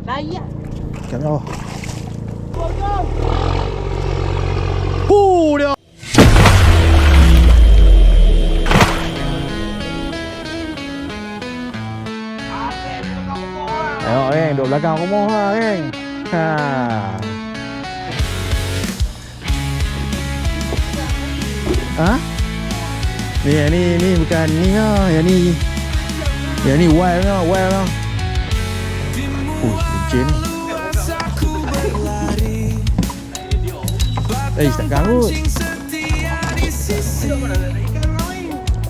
Layan. Kat bawah. Dia. Tengok duduk belakang rumah lah Ha. Ha? Ni bukan ni lah. Yang ni wild lah, licin ni. Tak ganggu.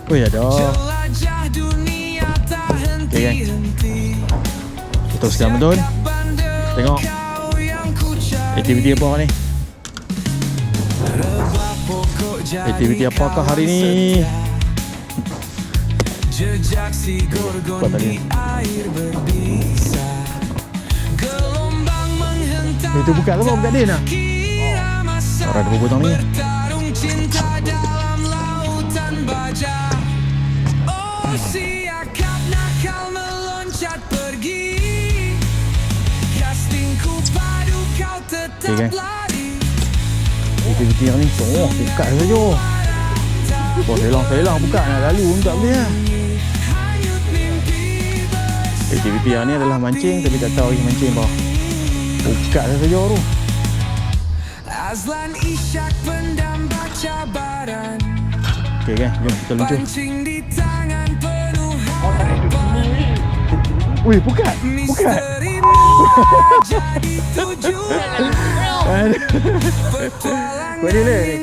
Ada. Okay kan. Terus sekarang betul. Tengok aktiviti apa ni. Aktiviti apakah hari ni? Apa tadi? Itu buka ke apa? Buka dia nak? Orang ada potong ni. Okay kan? Aktiviti yang ni buka saja. Selang buka nak lalu tak boleh lah. Aktiviti yang ni adalah mancing tapi tak tahu mancing apa. Buka saja tu. Okay kan? Jom kita luncur. Wih, buka. Kau ni leh.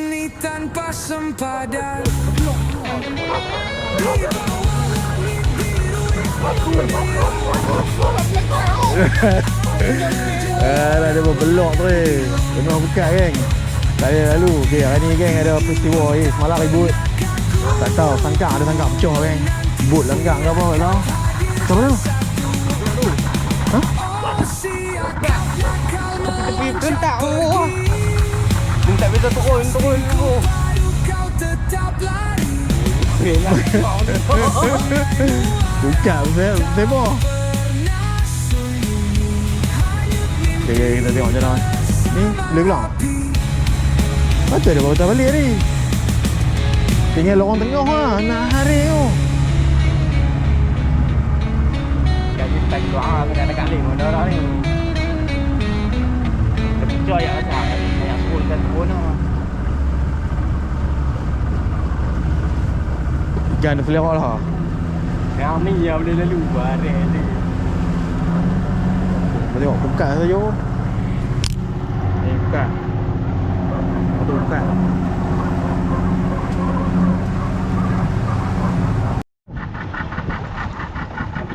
Ada berbelok tu Tengah buka kan. Saya lalu hari ni geng ada peristiwa semalam ribut. Tak tahu sangkang ada sangkang pecah kan. Bot langgang ke apa tak tahu. Siapa tu? Ha? Tepi kentak oh. Minta kita turun. Buka sebo. Okay, kita tengok je lah. Ni boleh keluar. Macam dia bawa balik ni. Tinggal lorong tengah lah. Nak hari tu. Jadi tak keluar lah. Dekat ni pun dah ni. Kepecah yang macam banyak sepuluh pun lah. Ikan dia pelihara lah. Yang ni yang boleh lalu barang ni. Tengok buka saja. Buka. Buka.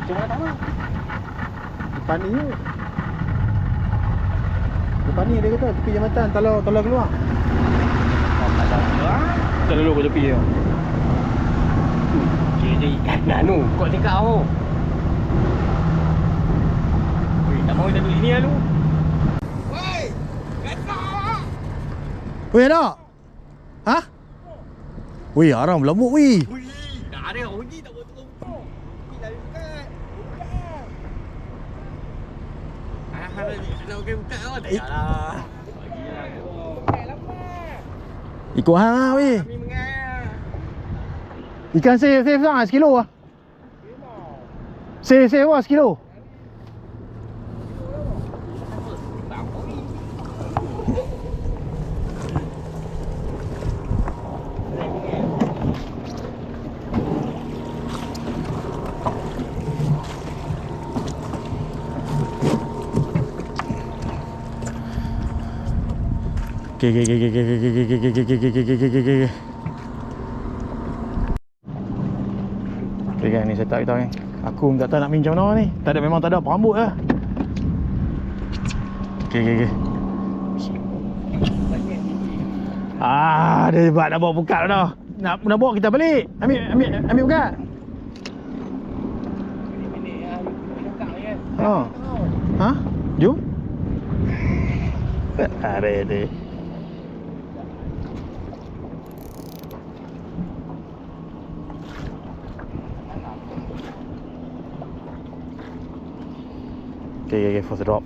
Cuma tak apa. Depan ni. Depan ni dia kata tepi jambatan talau keluar. Kita dulu ke tepi tu. Kira ikan tu. Kau cakap tu. Tak mau kita duduk sini lah lu. Woi! Getak! Weh ada? Ha? Weh haram lamuk weh. Wih! Dah ada orang pergi tak boleh turun. Pergi lah buka. Nak pakai buka kau? Tak payahlah. Bagilah kau. Buka lama. Ikut hang lah weh. Kami mengai. Ikan save lah sekilo lah. Save lah sekilo. Okay. Okay kan, ni setup kita kan. Aku tak tahu nak minjam mana ni. Memang tak ada perambut lah. Okay. Dia hebat dah bawa buka dah. Nak bawa kita balik. Ambil buka. Ha? Jom. Ada. Okay, first drop.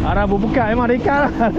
Arah buka memang ada ikan lah.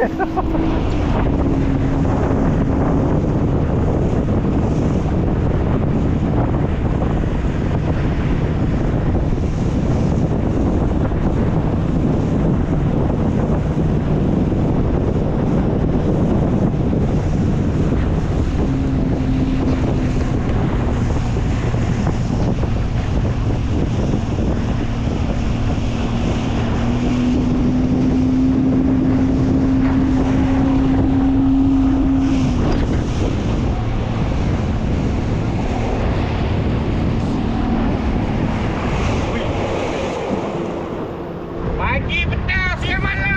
Pagi petang siang malam.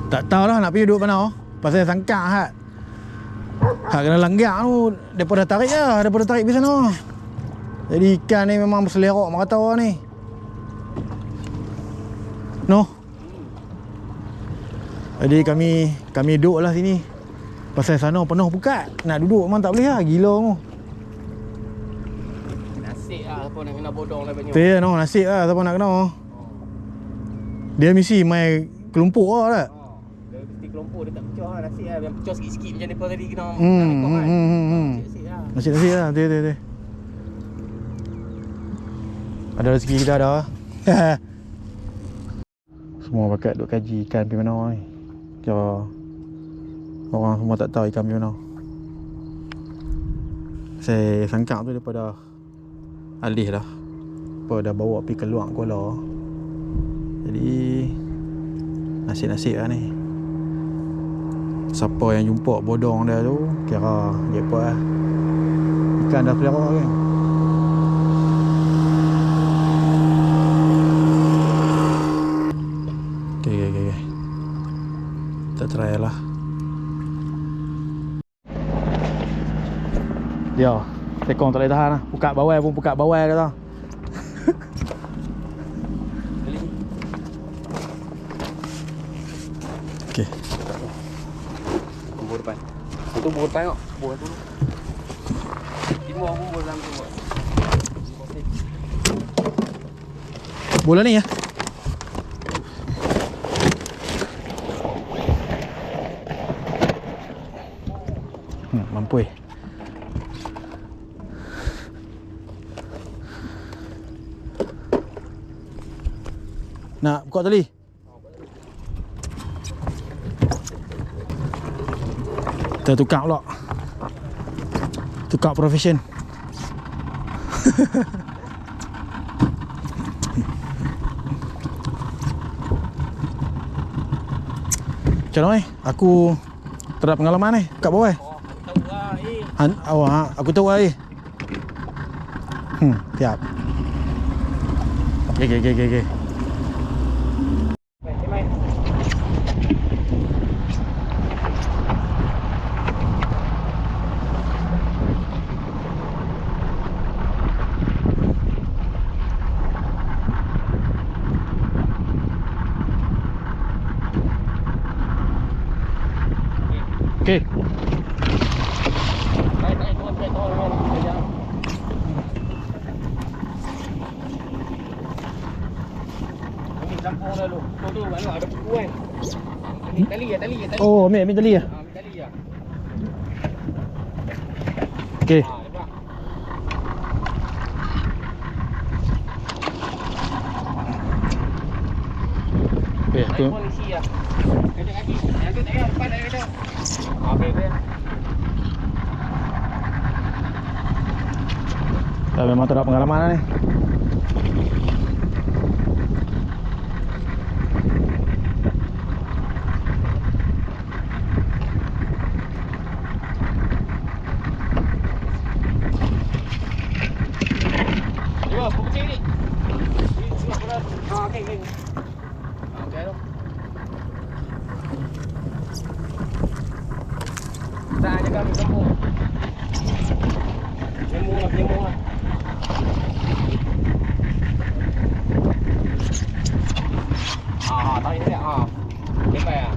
Tak tahulah nak pergi duduk mana. Pasal sangkak hat. Hak kena langgar tu daripada tarik lah, daripada tarik pergi sana. Jadi ikan ni memang berselerok mak kata orang ni. No. Jadi kami duduk lah sini. Pasal sana penuh pukat. Nak duduk memang tak boleh lah, gila tu. Nasib lah siapa nak kena bodong lah banyak. Betul no, nasib lah siapa nak kena. Dia mesti main kelumpuk lah tak? Dia mesti kelompok dia tak pecah lah, nasib lah. Yang pecah sikit-sikit macam mereka tadi kena nasib lah. Nasib lah, betul. Ada rezeki kita ada. Semua bakat duk kaji ikan pergi mana ni. So, orang semua tak tahu ikan pergi mana. Saya sangkak tu daripada alih lah. Dah bawa pergi keluar Kuala. Jadi nasib-nasib lah ni. Siapa yang jumpa bodong dia tu, kira jackpot lah. Ikan dah selera kan. Okay. Kita try lah. Dia tekong tak boleh tahan lah. Pukat bawah pun pukat bawah kata. Okay. Bumbur depan. Itu bumbur depan kok. Bumbur tu. Timur bumbur dalam tu. Bola ni ya. Mampu eh. Nak buka tali? Kita tukar pula. Tukar profession. Macam mana aku tak ada pengalaman kat bawah. Aku tahu lah siap. Okay. Okay. Campur lalu. Tu mana ada buku kan. Tali. Oh, ambil tali ya. Ambil tali ya. Okey. Okey, tu. Polisi ya. Kejap lagi. Yang tu tengok depan dah ada. Okey. Dah memang tak ada pengalaman lah ni. Yo, kucing ni. Ni sudah pernah. Okey. Okey tu. Tak jaga kampung. Nyemung lah. Tarik dia. Sampai ah.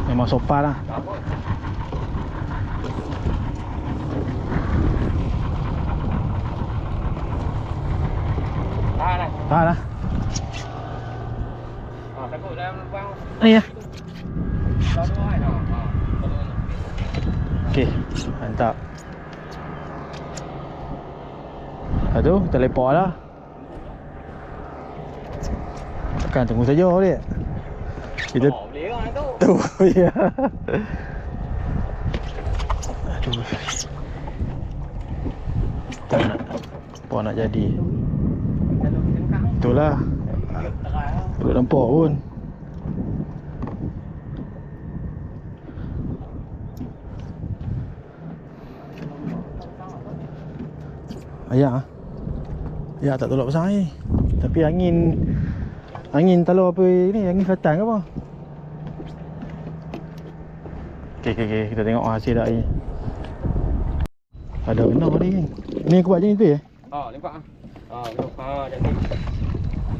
Memang sopan lah. Tak apa. Tahan lah. Takut dalam lubang. Ya. Dua kan. Okey, mantap. Aduh, teleport lah. Takkan tunggu saja dia. Kita Boleh kan tu. tu ya. Aduh. Tak nak. Apa nak jadi? Itulah. Belum nampak pun. Ayah. Ya tak tolak pasang air. Tapi angin talau apa ni, angin selatan ke apa? Okey, kita tengok hasil dah air. Ada benar tadi kan. Ni aku buat macam ni tu ya? Lempak jadi.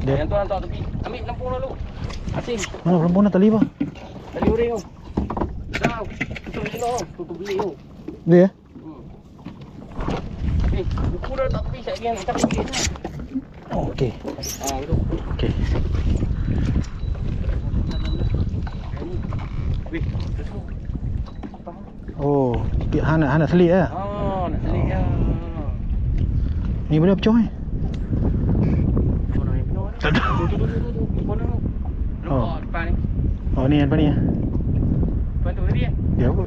Yang tu hantar tepi. Ambil pelampung dulu. Asing. Mana pelampung dah tali apa? Tali uring tu. Dah. Tutup dulu. Tutup bilik tu. Dia ya? Ni, buku dah tak tepi sekali yang kita bilik tu. Oh, okey. Betul. Okey. Weh, tu. Oh, nak selit lah. Nak selit ya. Ni benda pecah ni. Tak tahu. Tu. Nampak depan ni. Oh, ni depan ni ya. Depan tu tadi Dia apa?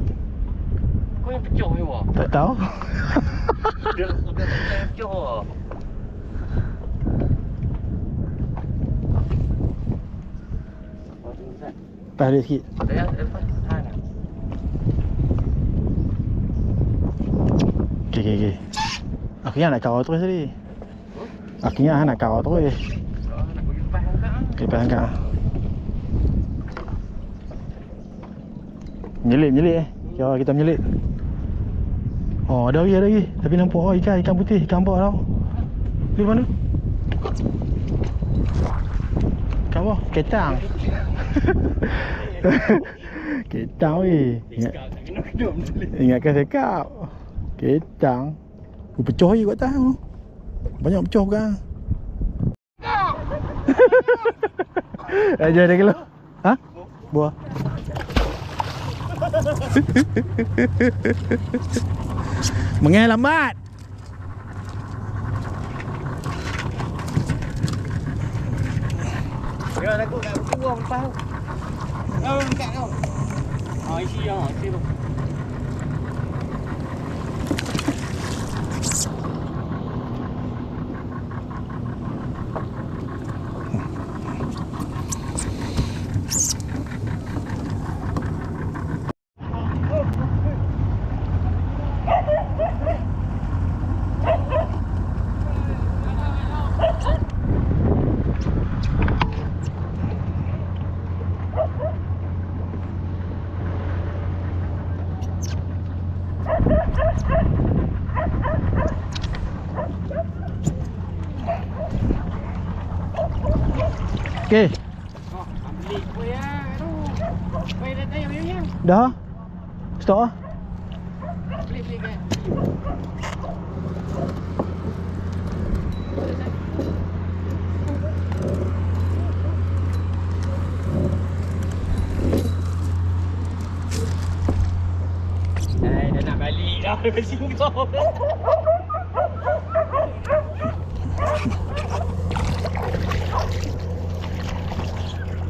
Kau yang pecah ni wah. Tak tahu. Dia pecah. Lepas dia sikit. Dah lepas tahan. Okey. Aku ingat nak kawal terus tadi. Aku ingat nak kawal terus. Nak pergi lepas angkat. Lepas angkat. Menyelit Kira kita menyelit. Oh, ada lagi. Tapi nampak ikan putih, ikan bawah tau. Di mana? Ikan bawah, ketang. Ketang weh. Ingatkan sekap. Ketang. Pecah je kat atas tu. Banyak pecah bukan. Ajar dia kalau. Ha? Buah. Mengai lambat. Ya, takut nak buang lepas tu. Dekat tu. Isi tu. Okey. Ambil apa ya? Kau dah tayar ya? Dah. Stop ah. Beli kan. Dah nak balik dah dari Singapura.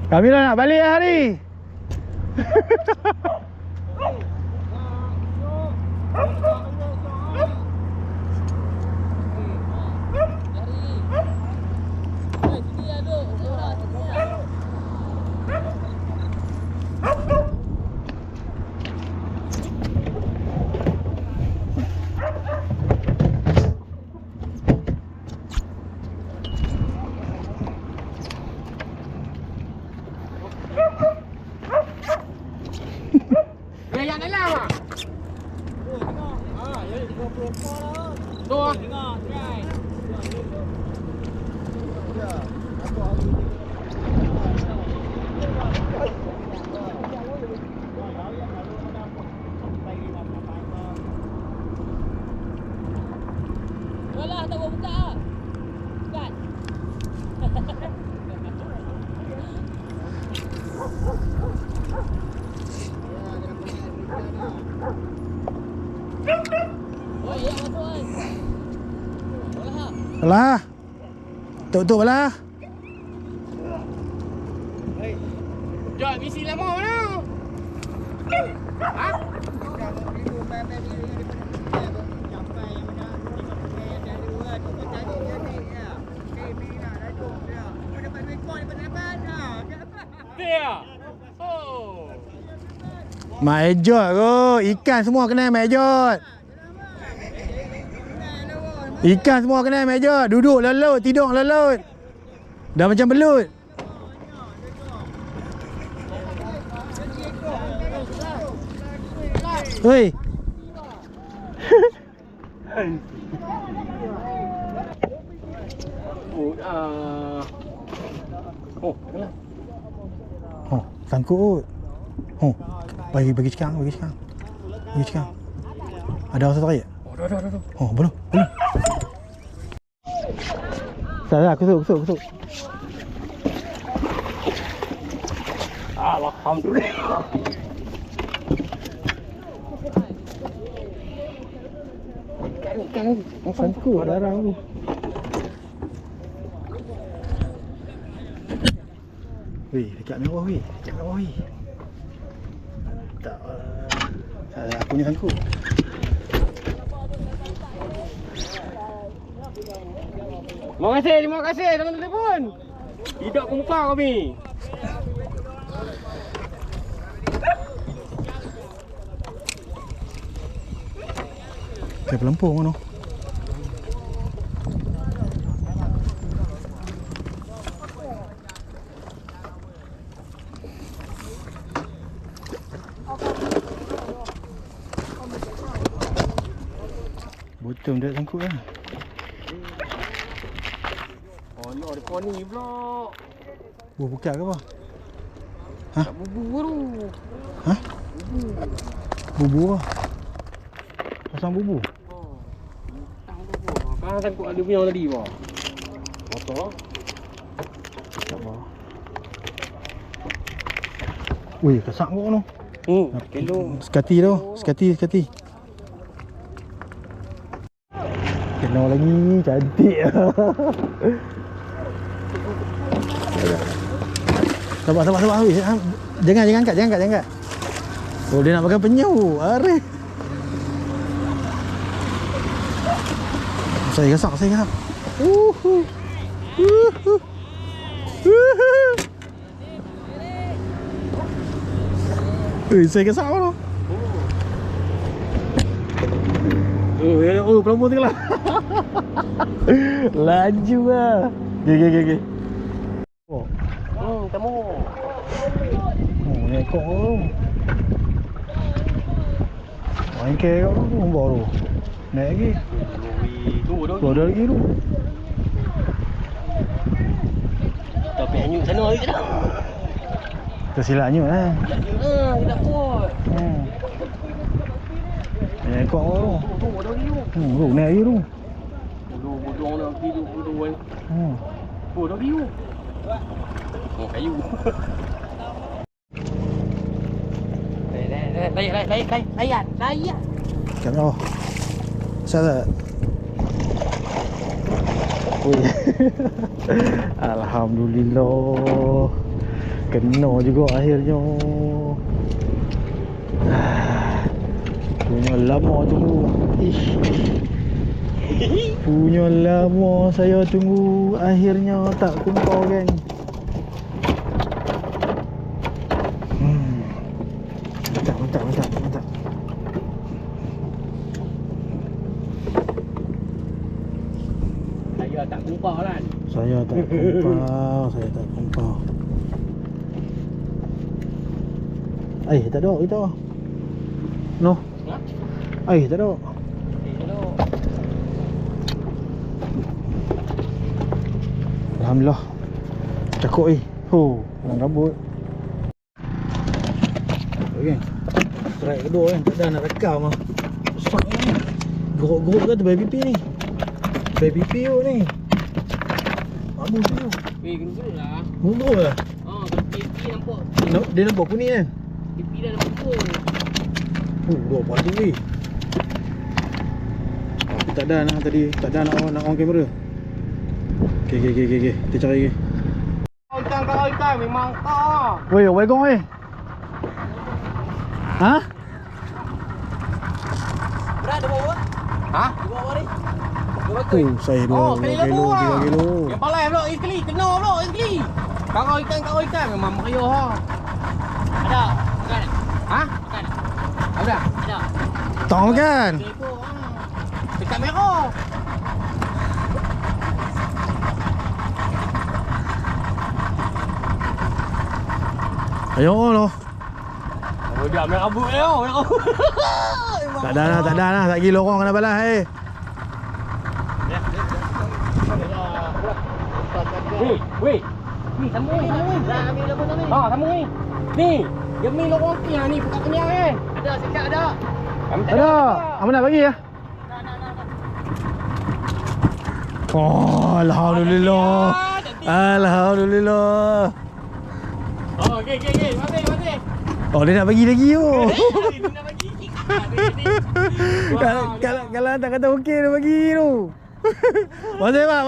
Kami nak balik hari. Yang dalam ah. Tu. Alah, tak buat buka ah. Bukan. Oi, ya masuk oi. Alah. Alah. Tuk-tuk lah. Jom misi lama mana? Ha? Dia. Oh. Mak Ejot kot. Ikan semua kena Mak Ejot. Ikan semua kena Mak Ejot. Duduk lalut, tidur lalut. Dah macam belut. Oi. Oh, sangkut. Oh, bagi sekarang, bagi sekarang. Bagi sekarang. Ada rasa tarik? Oh, dah. Oh, belum. Salah, kusuk. Alhamdulillah. Oh, sangkut darah tu. Weh, dekat bawah weh. Tak. Salah, aku ni sangkut. Terima kasih teman telefon. Tidak ke muka kami. Saya pelempung mana? Botol dah sangkut lah. Oh, ni ada poni pula. Buah buka ke apa? Tak bubu baru. Ha? Bubu apa? Pasang bubu? Oh. Kan sangkut ada punya tadi apa? Motor. Tak apa. Weh, kesak kau tu. Kelo. Sekati tu, sekati. Kena lagi, cantik. Sabar. Weh, jangan angkat. Oh, dia nak makan penyu. Areh. Saya gasak. Saya gasak apa tu? Oh, pelambung tengah lah. Laju lah. Gih. Oh, Temu. ni ekor tu. Main kek kau tu, baru. Naik lagi. Tunggu Ada lagi tu. Tapi hanyut sana lagi dah. Tersilap nyut lah. Tidak kuat. Ni ekor kau tu. Tunggu ada lagi tu. Tu, naik lagi tu. Bodoh nak hidup kan. Oh, dah view. Oh, kayu. Layak. Kat bawah. Salah. Wih. Alhamdulillah. Kena juga akhirnya. Punya lama tunggu. Ish. Punya lama saya tunggu. Akhirnya tak kumpul geng. Mantap. Saya tak kumpul kan. Saya tak kumpul. Tak ada kita. No. Tak ada. Alhamdulillah. Cakap Pulang rambut. Okay. Strike kedua kan. Tak ada nak rekam lah. Besar ni. Geruk-geruk kan tu baby pipi ni. Baby pipi ni. Bagus tu. Geruk-geruk lah. Geruk lah. Pipi nampak. Dia nampak kuning kan? Pipi dah nampak tu. Dua paling ni. Tapi tak ada nak tadi. Tak ada nak on kamera. Okay. Kita cari lagi. Ikan memang tak. Weh, wei gong weh. Ha? Berat dia bawa. Ha? Dia bawa ni. Saya 2 kilo, 3 kilo. Yang palai pula sekali, kena pula sekali. Kau ikan memang meriah ha. Ada. Makan. Ha? Makan. Ada. Ada. Tong kan? Dekat merah. Ayo loh. Oh dia ambil rambut dia. Tak ada lah. Tak pergi lorong kena balas Weh. Ni sambung ni. Dah ambil lembu ni. Ha, sambung ni. Ni, dia main lorong tiang ni buka kenyang kan. Ada sekat ada. Ada. Apa nak bagi ya? Nah. Oh, Alhamdulillah. Alhamdulillah. Oh, okey. Masih. Oh, dia nak bagi lagi tu. Dia nak bagi. Kalau tak kata okey dia bagi tu. Masih bang.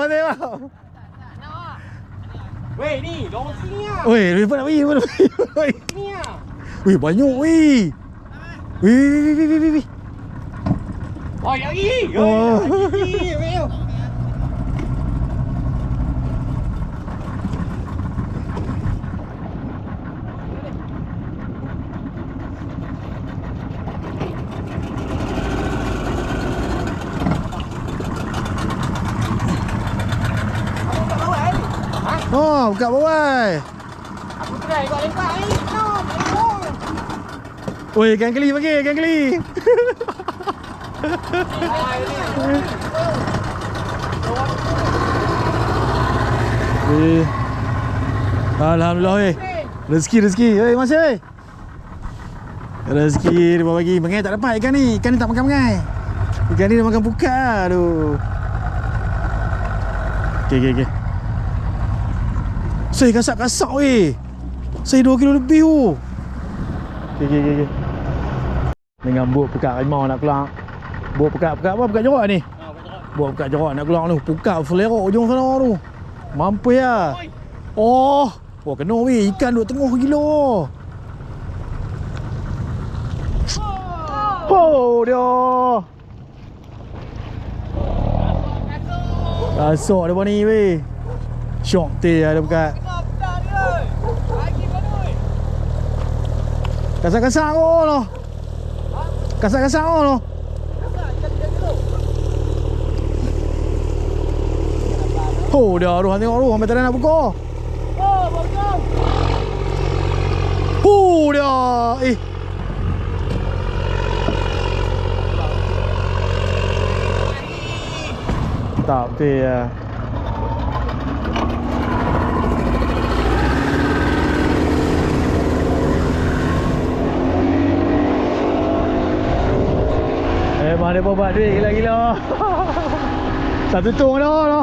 Weh, ni, lorong sini ah. Oi, dia pun nak bagi. Sini ah. Weh, banyak weh. Weh. Oh, lagi. Oh. Lagi. Oh, buka bawah. Aku try kau lempar ni. Oi, ikan keli bagi, ikan keli. Alhamdulillah weh. Rezeki. Masih weh. Rezeki dia bagi. Mengai tak dapat ikan ni. Ikan ni tak makan mengai. Ikan ni dia makan pukat tu. Okey. Saya kasak weh. Saya 2 kilo lebih tu. Okey. Dengan bot pukat rimau nak keluar. Bot pukat apa? Pukat jerak ni. Bot pukat jerak nak keluar tu. Pukat flerok ujung sana tu. Mampus lah. Oh, kena weh. Ikan duduk tengah gila. Oh, dia. Rasuk dia ni weh. Syok teh ada pukat. Kasar-kasar loh. Kasar-kasar loh. Oh, dia aduh tengok tu sampai tak nak buka. Oh, bagus. Dia. Tak betul ya. Mana dia buat duit gila-gila. Satu tung dah.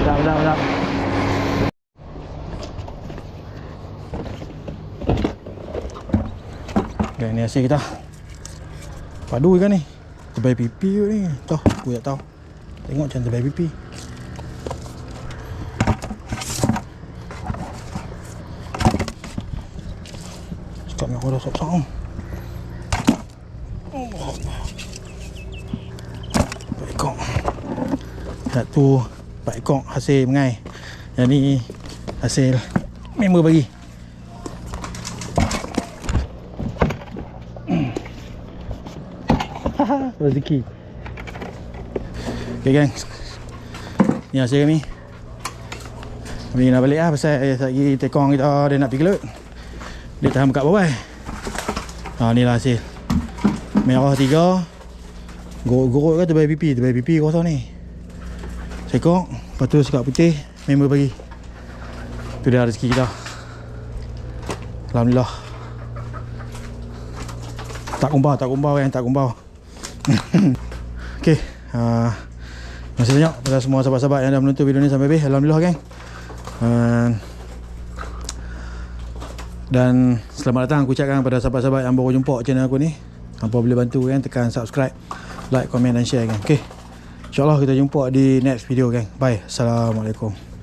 Sedap. Okay, ni hasil kita. Padu ikan ni. Terbaik pipi ni. Tahu, aku tak tahu. Tengok macam terbaik pipi. Cakap yang ada sok-sok. Pak ekor. Satu Pak ekor hasil mengai. Yang ni hasil member bagi. Rezeki. Okay gang, ni hasil kami. Kami nak balik lah pasal lagi tekong kita dia nak pergi kelut. Dia tahan buka bawah. Ni lah hasil. Merah 3. Gorok-gorok kan terbaik pipi kosong ni. Sekok, lepas tu sekat putih member bagi. Tu dah rezeki kita. Alhamdulillah. Tak kumbau kan, tak kumbau. Okay, terima kasih banyak kepada semua sahabat-sahabat yang dah menonton video ni sampai habis. Alhamdulillah gang. Dan selamat datang aku ucapkan kepada sahabat-sahabat yang baru jumpa channel aku ni. Hampa boleh bantu kan, tekan subscribe, like, komen dan share gang. Okay, InsyaAllah kita jumpa di next video gang. Bye. Assalamualaikum.